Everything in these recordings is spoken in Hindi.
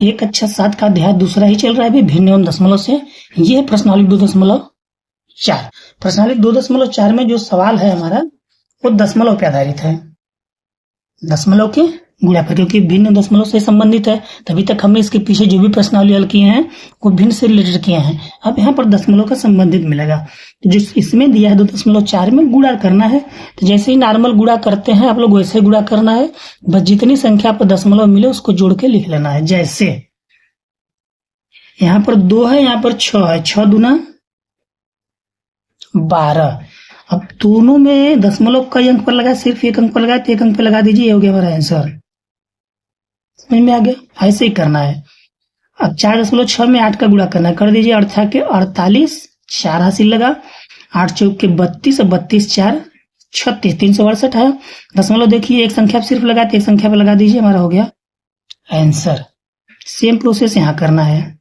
एक अच्छा 7 का अध्याय दूसरा ही चल रहा है अभी भिन्न एवं दशमलव से। ये है प्रश्नावली 2.4। प्रश्नावली 2.4 में जो सवाल है हमारा वो दशमलव पे आधारित है, दशमलव के गुणा पर, क्योंकि भिन्न दशमलव से संबंधित है। तभी तक हमने इसके पीछे जो भी प्रश्नावली हल किए हैं वो भिन्न से रिलेटेड किए हैं। अब यहाँ पर दशमलव का संबंधित मिलेगा। तो जो इसमें दिया है 2.4 में गुणा करना है, तो जैसे ही नॉर्मल गुणा करते हैं आप लोग वैसे ही गुणा करना है, बस जितनी संख्या पर दशमलव मिले उसको जोड़ के लिख लेना है। जैसे यहाँ पर 2 है, यहाँ पर 6 है, 6 दूना 12। अब दोनों में दशमलव कई अंक पर लगा, सिर्फ एक अंक पर लगा तो एक अंक पर लगा दीजिए, ये हो गया हमारा आंसर। समझ में आ गया? ऐसे ही करना है। अब 4.6 में 8 का गुणा करना है, कर दीजिए। 8 के 48, 4 हासिल लगा, 8 चौक के 32 और 32 4 36, 362 है। दशमलव देखिए एक संख्या पर सिर्फ लगा तो एक संख्या पर लगा दीजिए, हमारा हो गया आंसर। सेम प्रोसेस यहाँ करना है।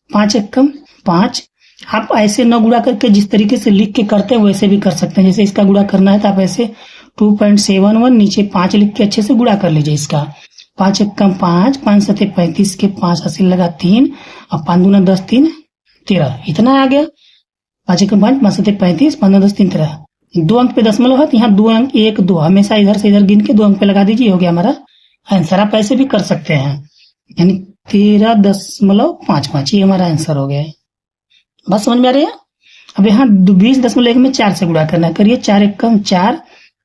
5 एकम 5। आप ऐसे न गुणा करके जिस तरीके से लिख के करते हैं वैसे भी कर सकते हैं। जैसे इसका गुणा करना है तो आप ऐसे 2.71 नीचे 5 लिख के अच्छे से गुणा कर लीजिए इसका। 5 एकम 5, 5 सते 35 के 5 हासिल लगा 3 और 5 दूना 10, 3 13, इतना आ गया। 5 एकम 5, 5 सते 35, 5 10 3 13। 2 अंक पे दशमलव है तो यहाँ 2 अंक 1 2 हमेशा इधर से इधर गिन के 2 अंक पे लगा दीजिए, हो गया हमारा आंसर। आप ऐसे भी कर सकते हैं, यानी 13.55 ये हमारा आंसर हो गया है। बस समझ में आ रही है? अब यहाँ 20.1 में 4 से गुणा करना है, करिए। 4 एकम 4,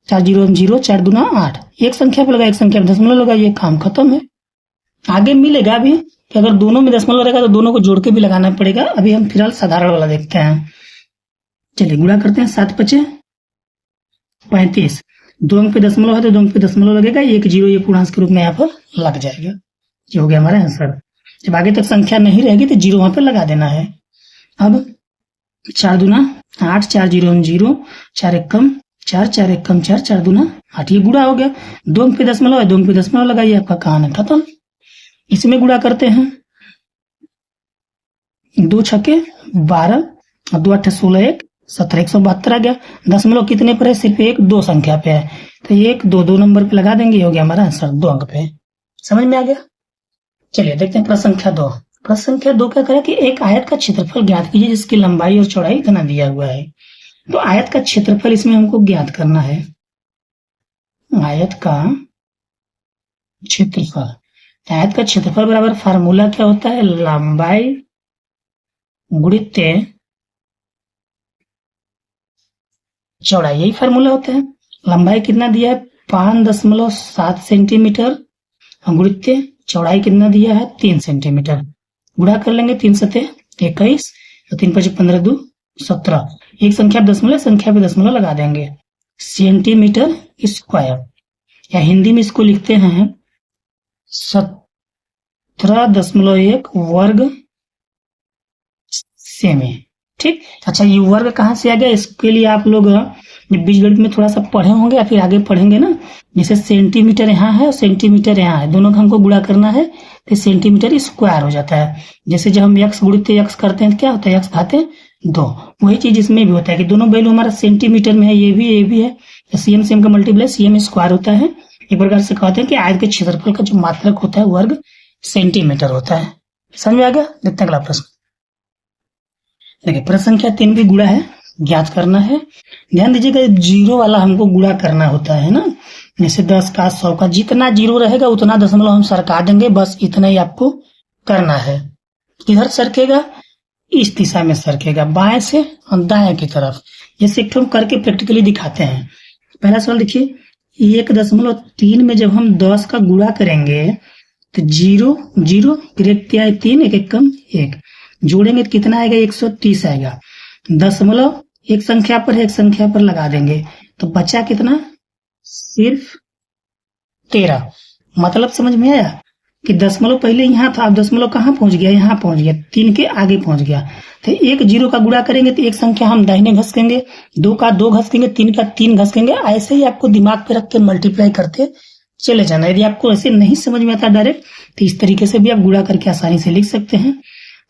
4 0 0, 4 दूना 8। एक संख्या पर लगा, एक संख्या पर दशमलव लगा, ये काम खत्म है। आगे मिलेगा भी कि अगर दोनों में दशमलव रहेगा तो दोनों को जोड़ के भी लगाना पड़ेगा। अभी हम फिलहाल साधारण वाला देखते हैं। चलिए गुणा करते हैं। 7 5 35, 2 अंक पे दशमलव है तो 2 अंक पे दशमलव लगेगा, 1 0 ये पूर्णांक के रूप में यहाँ पर लग जाएगा। ये हो गया हमारा आंसर। जब आगे तक संख्या नहीं रहेगी तो 0 वहां पर लगा देना है। अब 4 दूना 8, 4 0 0, 4 एकम 4, 4 एकम 4, 4 दूना 8, ये गुणा हो गया। 2 अंक पे दशमलव है, 2 अंक पे दशमलव लगाइए, आपका कहानी खत्म। इसमें गुणा करते हैं। 2 छके 12 और 2 8 16, 1 17, 172 आ गया। दशमलव कितने पर है? सिर्फ 1 2 संख्या पे है, तो 1 2 2 नंबर पे लगा देंगे, हो गया हमारा आंसर 2 अंक पे। समझ में आ गया? चलिए देखते हैं प्रश्न संख्या 2। प्रश्न संख्या 2 क्या करे कि एक आयत का क्षेत्रफल ज्ञात कीजिए जिसकी लंबाई और चौड़ाई इतना दिया हुआ है। तो आयत का क्षेत्रफल इसमें हमको ज्ञात करना है। आयत का क्षेत्रफल, आयत का क्षेत्रफल बराबर फार्मूला क्या होता है? लंबाई गुणित चौड़ाई, यही फार्मूला होता है। लंबाई कितना दिया है? 5.7 सेंटीमीटर, गुणित चौड़ाई कितना दिया है? 3 सेंटीमीटर। गुणा कर लेंगे। 3 सते 21 और 3 5 15 2 17। एक संख्या दशमलव, संख्या पे दशमलव लगा देंगे। सेंटीमीटर स्क्वायर, या हिंदी में इसको लिखते हैं 17.1 वर्ग सेमी। ठीक, अच्छा ये वर्ग कहाँ से आ गया? इसके लिए आप लोग बीजगणित में थोड़ा सा पढ़े होंगे या फिर आगे पढ़ेंगे ना। जैसे सेंटीमीटर यहाँ है और सेंटीमीटर यहाँ है, दोनों का हमको गुणा करना है तो सेंटीमीटर स्क्वायर हो जाता है। जैसे जब हम x गुणित x करते हैं तो क्या होता है? x घाते 2। वही चीज इसमें भी होता है कि दोनों वैल्यू हमारा सेंटीमीटर में है, ये भी है, तो सेम सेम का मल्टीप्लाई सेम स्क्वायर होता है। एक प्रकार से कहते हैं कि आयत के क्षेत्रफल का जो मात्रक होता है वर्ग सेंटीमीटर होता है। समझ में आ गया? देखते हैं अगला प्रश्न। देखिए प्रश्न संख्या 3 भी गुणा है, ज्ञात करना है। ध्यान दीजिएगा 0 वाला हमको गुणा करना होता है ना। जैसे 10 का 100 का, जितना 0 रहेगा उतना दशमलव हम सरका देंगे, बस इतना ही आपको करना है। किधर सरकेगा? इस दिशा में सरकेगा, बाएं से और दाएं की तरफ। जैसे एक हम करके प्रैक्टिकली दिखाते हैं। पहला सवाल देखिए, 1.3 में जब हम 10 का गुणा करेंगे तो 0 0 ग्रेट 3 1 1 कम 1 जोड़ेंगे तो कितना आएगा? 130 आएगा। दशमलव एक संख्या पर है, एक संख्या पर लगा देंगे तो बचा कितना? सिर्फ 13। मतलब समझ में आया कि दशमलव पहले यहाँ था, अब दशमलव कहाँ पहुंच गया? यहाँ पहुंच गया, 3 के आगे पहुंच गया। तो 1 0 का गुणा करेंगे तो एक संख्या हम दाहिने घसकेंगे, 2 का 2 घसकेंगे, 3 का 3 घसकेंगे। ऐसे ही आपको दिमाग पे रख के मल्टीप्लाई करते चले जाना। यदि आपको ऐसे नहीं समझ में आता डायरेक्ट तो इस तरीके से भी आप गुणा करके आसानी से लिख सकते हैं।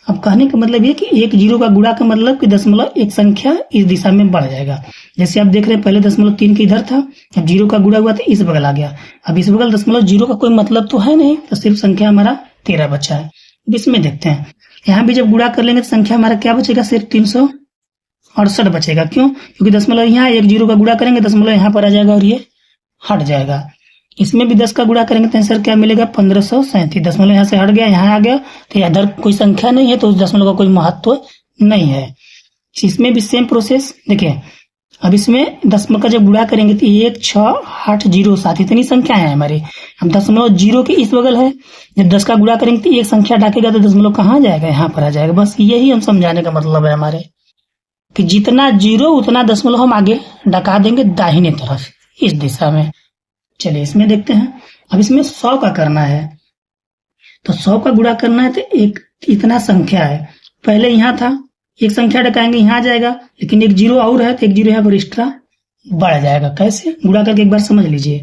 अब कहने का मतलब ये कि 1 0 का गुणा का मतलब कि दशमलव एक संख्या इस दिशा में बढ़ जाएगा। जैसे आप देख रहे हैं पहले दशमलव 3 के इधर था, अब 0 का गुणा हुआ तो इस बगल आ गया। अब इस बगल दशमलव 0 का कोई मतलब तो है नहीं, तो सिर्फ संख्या हमारा 13 बचा है। इसमें देखते हैं, यहाँ भी जब गुणा कर लेंगे तो संख्या हमारा क्या बचेगा, सिर्फ 368 बचेगा। क्यों? क्योंकि दशमलव यहाँ एक जीरो का गुणा करेंगे, दशमलव यहाँ पर आ जाएगा और ये हट जाएगा। इसमें भी 10 का गुणा करेंगे तो आंसर क्या मिलेगा, 1537। दशमलव यहाँ से हट गया, यहाँ आ गया, तो इधर कोई संख्या नहीं है तो उस दशमलव का कोई महत्व नहीं है। इसमें भी सेम प्रोसेस देखिए, अब इसमें दशमलव का जब गुणा करेंगे तो 16807 इतनी संख्या है हमारी। हम दशमलव जीरो के इस बगल है, जब 10 का गुणा करेंगे तो एक संख्या डाकेगा तो दशमलव कहाँ जाएगा, यहाँ पर आ जाएगा। बस यही हम समझाने का मतलब है हमारे, कि जितना जीरो उतना दशमलव हम आगे डका देंगे दाहिने तरफ इस दिशा में। चलिए इसमें देखते हैं, अब इसमें 100 का करना है, तो 100 का गुणा करना है तो एक इतना संख्या है, पहले यहाँ था, एक संख्या डकाएंगे यहाँ आ जाएगा, लेकिन एक जीरो और है तो एक जीरो यहाँ पर एक्स्ट्रा बढ़ जाएगा। कैसे गुणा करके एक बार समझ लीजिए।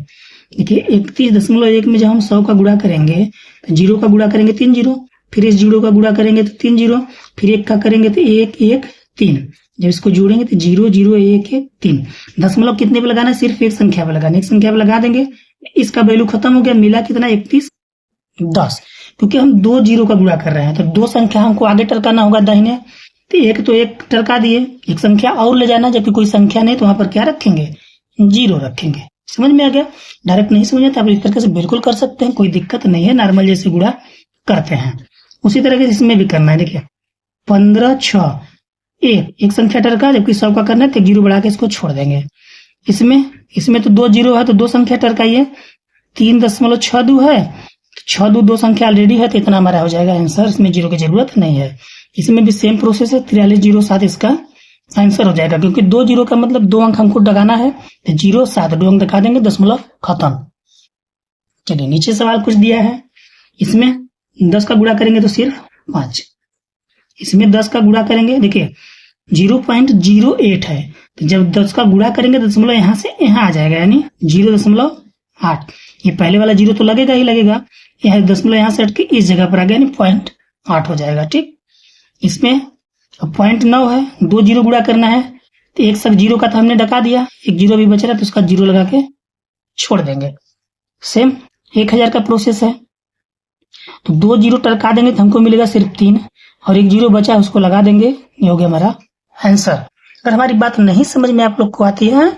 देखिए 31.1 में जब हम 100 का गुणा करेंगे तो जीरो का गुणा करेंगे 3 जीरो, फिर इस जीरो का गुणा करेंगे तो 3 जीरो, फिर एक का करेंगे तो 1 1 3, जब इसको जोड़ेंगे तो 0 0 1 1 3। दशमलव कितने पे लगाना है, सिर्फ एक संख्या पे लगाना, एक संख्या पे लगा देंगे, इसका वैल्यू खत्म हो गया, मिला कितना 3110। क्योंकि हम 2 जीरो का गुणा कर रहे हैं तो 2 संख्या हमको आगे टरकाना होगा दाहिने, तो एक टरका दिए, एक संख्या और ले जाना, जबकि कोई संख्या नहीं तो वहां पर क्या रखेंगे, जीरो रखेंगे। समझ में आ गया? डायरेक्ट नहीं समझ में तो आप इस तरीके से बिल्कुल कर सकते हैं, कोई दिक्कत नहीं है, नॉर्मल जैसे गुणा करते हैं उसी तरह से इसमें भी करना है। देखिए 15 6 एक संख्या टरका, जबकि 100 का करना है तो जीरो बढ़ा के इसको छोड़ देंगे। इसमें तो 2 जीरो है तो 2 संख्या टरकाइए, 3.62 है, 6 2 संख्या ऑलरेडी है तो इतना हमारा हो जाएगा आंसर, इसमें जीरो की जरूरत नहीं है। इसमें भी सेम प्रोसेस है, 4307 इसका आंसर हो जाएगा, क्योंकि 2 जीरो का मतलब 2 अंक हमको डगाना है तो 0 7 2 अंक दिखा देंगे, दशमलव खत्म। चलिए नीचे सवाल कुछ दिया है, इसमें 10 का गुणा करेंगे तो सिर्फ 5, इसमें 10 का गुणा करेंगे, देखिए 0.08 है, तो जब 10 का गुणा करेंगे तो दशमलव यहाँ से यहाँ आ जाएगा, यानी 0.8। ये पहले वाला जीरो तो लगेगा ही लगेगा, यह दशमलव यहाँ से हट के इस जगह पर आ गया, यानी 0.8 हो जाएगा। ठीक, इसमें अब 0.9 है, 2 जीरो गुणा करना है तो एक सब जीरो का तो हमने डका दिया, एक जीरो भी बच रहा है तो उसका जीरो लगा के छोड़ देंगे। सेम 1000 का प्रोसेस है, तो 2 जीरो टरका देंगे तो हमको मिलेगा सिर्फ 3, और एक जीरो बचा है उसको लगा देंगे, ये हो गया हमारा आंसर। अगर हमारी बात नहीं समझ में आप लोग को आती है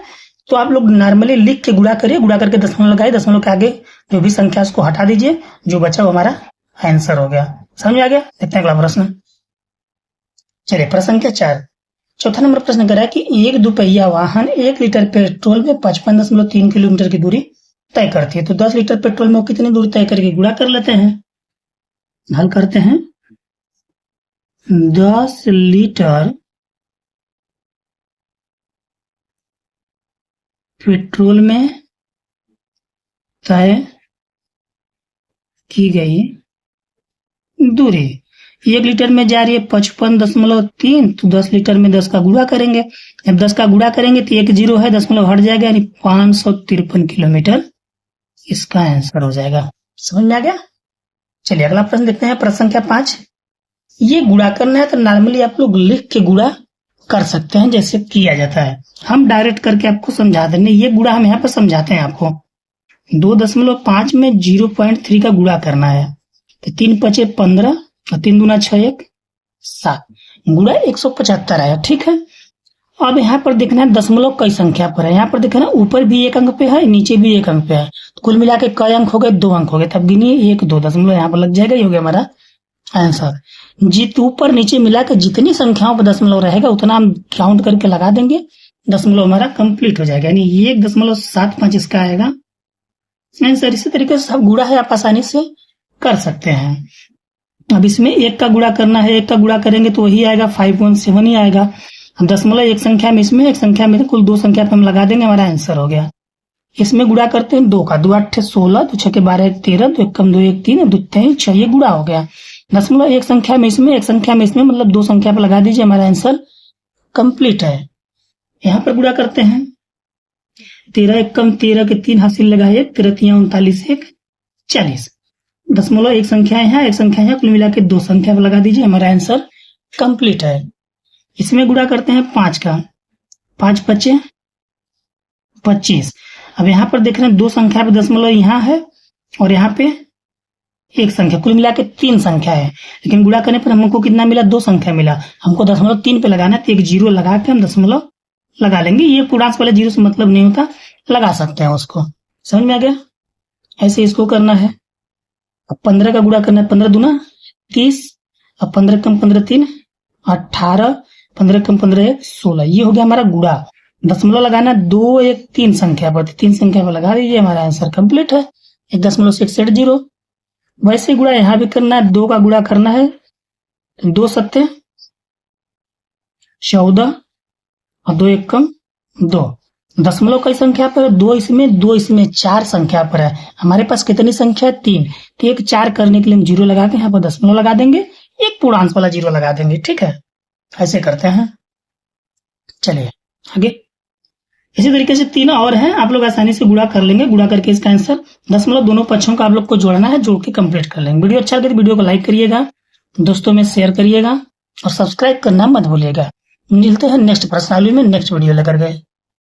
तो आप लोग नॉर्मली लिख के गुणा करिए, गुणा करके दशमलव लगाइए, दशमलव के आगे जो भी संख्या उसको हटा दीजिए, जो बचा वो हमारा आंसर हो गया। समझ में आ गया? देखते हैं अगला प्रश्न। चलिए प्रश्न संख्या 4, चौथा नंबर प्रश्न कह रहा है कि एक दुपहिया वाहन 1 लीटर पेट्रोल में 55.3 किलोमीटर की दूरी तय करती है, तो 10 लीटर पेट्रोल में वो कितनी दूरी तय करके गुणा कर लेते हैं। हल करते हैं, 10 लीटर पेट्रोल में तय की गई दूरी 1 लीटर में जा रही है 55.3, तो 10 लीटर में 10 का गुणा करेंगे, जब 10 का गुणा करेंगे तो एक जीरो है, दशमलव हट जाएगा, यानी 553 किलोमीटर इसका आंसर हो जाएगा। समझ में आ गया? चलिए अगला प्रश्न देखते हैं, प्रश्न संख्या 5। ये गुणा करना है तो नॉर्मली आप लोग लिख के गुणा कर सकते हैं जैसे किया जाता है, हम डायरेक्ट करके आपको समझा देंगे। ये गुणा हम यहाँ पर समझाते हैं आपको, 2.5 में 0.3 का गुणा करना है, तो 3 5 15 और 3 दूना 6 1 7, गुणा 175 आया। ठीक है, अब यहाँ पर देखना है दशमलव कई संख्या पर है, यहाँ पर देखना ऊपर भी 1 अंक पे है, नीचे भी 1 अंक पे है, तो कुल मिला के कई अंक हो गए, 2 अंक हो गए, तब गिनिए 1 2 दशमलव यहाँ पर लग जाएगा, ये हो गया हमारा आंसर। ऊपर नीचे मिला के जितनी संख्याओं पर दशमलव रहेगा उतना हम काउंट करके लगा देंगे, दशमलव हमारा कंप्लीट हो जाएगा, यानी 1.75 इसका आएगा आंसर। इसी तरीके से सब गुणा है आप आसानी से कर सकते हैं। अब इसमें 1 का गुणा करना है, 1 का गुणा करेंगे तो वही आएगा 5.7 ही आएगा। हम दशमलव एक संख्या में, इसमें एक संख्या में, कुल 2 संख्या पे हम लगा देंगे, हमारा आंसर हो गया। इसमें गुणा करते हैं 2 का, 2 8 16, 2 6 12 13, 2 1 कम 2 1 3, 2 3 6, ये गुणा हो गया। दशमलव एक संख्या में इसमें, एक संख्या में इसमें, मतलब 2 संख्या पे लगा दीजिए, हमारा आंसर कंप्लीट है। यहाँ पर गुणा करते हैं, 13 1 कम 13 के 3 हासिल लगाए, 13 3 39 1 40, दशमलव एक संख्या है, एक संख्या है, कुल मिला के 2 संख्या पे लगा दीजिए, हमारा आंसर कंप्लीट है। इसमें गुणा करते हैं 5 का, 5 5 25। अब यहाँ पर देख रहे हैं 2 संख्या पे दशमलव यहाँ है और यहाँ पे एक संख्या, कुल मिला के 3 संख्या है, लेकिन गुणा करने पर हमको कितना मिला, 2 संख्या मिला। हमको 0.3 पे लगाना है, तो एक जीरो लगा के हम दशमलव लगा लेंगे। ये पूर्णांक वाले जीरो से मतलब नहीं होता, लगा सकते हैं उसको। समझ में आ गया? ऐसे इसको करना है। अब 15 का गुणा करना है, 15 दूना 30, अब 15 कम 15 3 18, 15 कम 15 1 16। ये हो गया हमारा गुणा। दशमलव लगाना 2 1 3 संख्या पर, 3 संख्या पर लगा दीजिए, हमारा आंसर कंप्लीट है। 1.680। वैसे गुणा यहाँ भी करना है, 2 का गुणा करना है, 2 सत्ते 14 और 2 1 कम 2। दशमलव कई संख्या पर है, 2 इसमें 4 संख्या पर है। हमारे पास कितनी संख्या है, 3। तो एक 4 करने के लिए हम जीरो लगा के यहाँ पर दशमलव लगा देंगे, एक पूर्णांक वाला जीरो लगा देंगे। ठीक है, ऐसे करते हैं। चलिए आगे। इसी तरीके से 3 और हैं, आप लोग आसानी से गुणा कर लेंगे। गुणा करके इसका आंसर दशमलव दोनों पक्षों का आप लोग को जोड़ना है, जोड़ के कंप्लीट कर लेंगे। वीडियो अच्छा लगे तो वीडियो को लाइक करिएगा, दोस्तों में शेयर करिएगा और सब्सक्राइब करना मत भूलिएगा। मिलते हैं नेक्स्ट प्रश्नावली में, नेक्स्ट वीडियो लेकर गए।